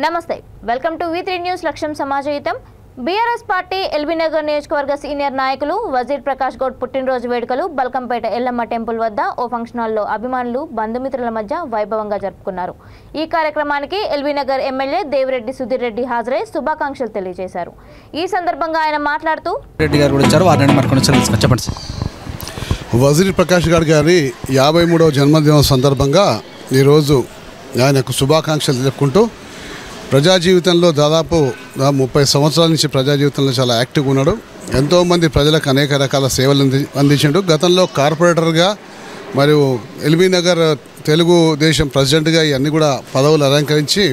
నమస్తే welcome to వి3 news లక్ష్యం సమాజహితం BRS party LB Nagar నియోజకవర్గ సీనియర్ నాయకులు వజీర్ ప్రకాష్ గౌడ్ పుట్టినరోజు వేడుకలు బల్కంపేట ఎల్లమ్మ టెంపుల్ వద్ద ఓ ఫంక్షన్ హాల్లో అభిమానులు బంధుమిత్రుల మధ్య వైభవంగా జరుపుకున్నారు। ఈ కార్యక్రమానికి ఎల్బీ నగర్ ఎమ్మెల్యే దేవిరెడ్డి సుధీర్ రెడ్డి హాజరై శుభాకాంక్షలు తెలియజేశారు। ఈ సందర్భంగా ఆయన మాట్లాడుతూ రెడ్డి గారు కూడా వచ్చారు, వారిని మనకు చెప్పండి। వజీర్ ప్రకాష్ గారి 53వ జన్మదినం సందర్భంగా ఈరోజు ఆయనకు శుభాకాంక్షలు తెలుపుకుంటూ ప్రజా జీవితంలో దాదాపు 30 సంవత్సరాల నుంచి ప్రజా జీవితంలో చాలా యాక్టివ్గా ఉన్నాడు। ఎంతోమంది ప్రజలకు అనేక రకాల సేవలు అందించాడు। గతంలో కార్పొరేటర్గా మరియు ఎల్బీ నగర్ తెలుగు దేశం ప్రెసిడెంట్గా ఇవన్నీ కూడా పదవులు అలంకరించి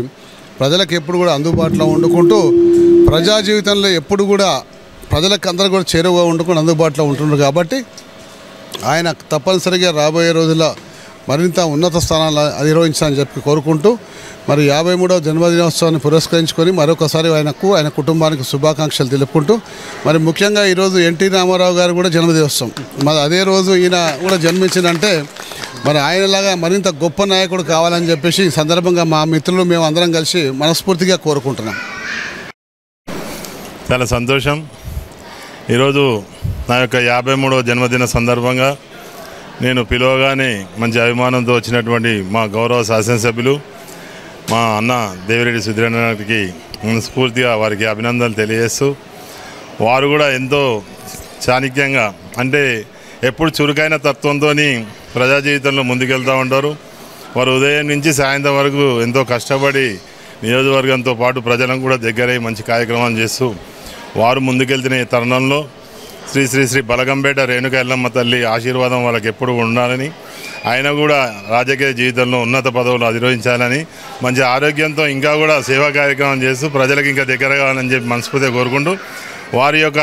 ప్రజలకు ఎప్పుడు కూడా అందుబాటులో వండుకుంటూ ప్రజా జీవితంలో ఎప్పుడు కూడా ప్రజలకు అందరూ కూడా చేరువగా వండుకొని అందుబాటులో ఉంటున్నారు। కాబట్టి ఆయన తప్పనిసరిగా రాబోయే రోజుల్లో మరింత ఉన్నత స్థానాలు అధిరోహించాలని చెప్పి కోరుకుంటూ మరి 53వ జన్మదినోత్సవాన్ని పురస్కరించుకొని మరొకసారి ఆయన కుటుంబానికి శుభాకాంక్షలు తెలుపుకుంటూ మరి ముఖ్యంగా ఈరోజు ఎన్టీ రామారావు గారు కూడా జన్మదినోత్సవం, మరి అదే రోజు ఈయన కూడా జన్మించిందంటే మరి ఆయనలాగా మరింత గొప్ప నాయకుడు కావాలని చెప్పేసి ఈ సందర్భంగా మా మిత్రులు మేము అందరం కలిసి మనస్ఫూర్తిగా కోరుకుంటున్నాం। చాలా సంతోషం। ఈరోజు నా యొక్క 53వ జన్మదిన సందర్భంగా నేను పిలవగానే మంచి అభిమానంతో వచ్చినటువంటి మా గౌరవ శాసనసభ్యులు మా అన్న దేవిరెడ్డి సుధీర్ గారికి మనస్ఫూర్తిగా వారికి అభినందనలు తెలియజేస్తూ వారు కూడా ఎంతో చాణక్యంగా అంటే ఎప్పుడు చురుకైన తత్వంతో ప్రజా జీవితంలో ముందుకెళ్తూ ఉంటారు। వారు ఉదయం నుంచి సాయంత్రం వరకు ఎంతో కష్టపడి నియోజకవర్గంతో పాటు ప్రజలను కూడా దగ్గరై మంచి కార్యక్రమాలు చేస్తూ వారు ముందుకెళ్తున్న ఈ తరుణంలో శ్రీ శ్రీ శ్రీ బలకంపేట రేణుక ఎల్లమ్మ తల్లి ఆశీర్వాదం వాళ్ళకి ఎప్పుడు ఉండాలని, ఆయన కూడా రాజకీయ జీవితంలో ఉన్నత పదవులు అధిరోహించాలని, మంచి ఆరోగ్యంతో ఇంకా కూడా సేవా కార్యక్రమం చేస్తూ ప్రజలకు ఇంకా దగ్గర కావాలని చెప్పి మనస్ఫూర్తిగా కోరుకుంటూ వారి యొక్క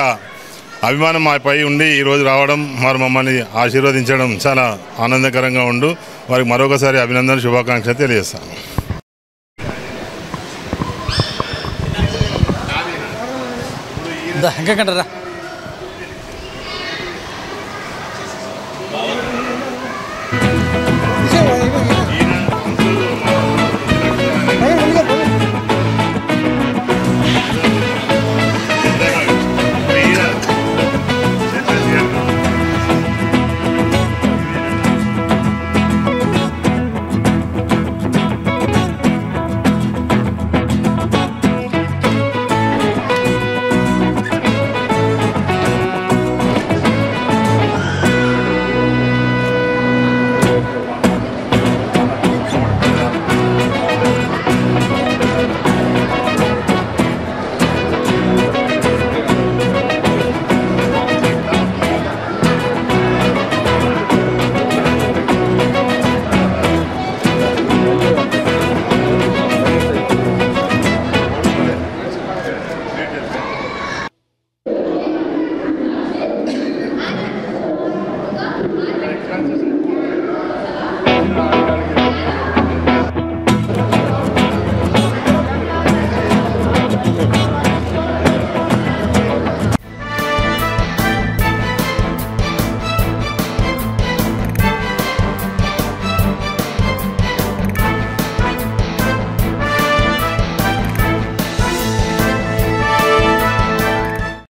అభిమానం మాపై ఉండి ఈరోజు రావడం వారు మమ్మల్ని ఆశీర్వదించడం చాలా ఆనందకరంగా ఉండు వారికి మరొకసారి అభినందన శుభాకాంక్షలు తెలియజేస్తాను। ఇంకా కంటారా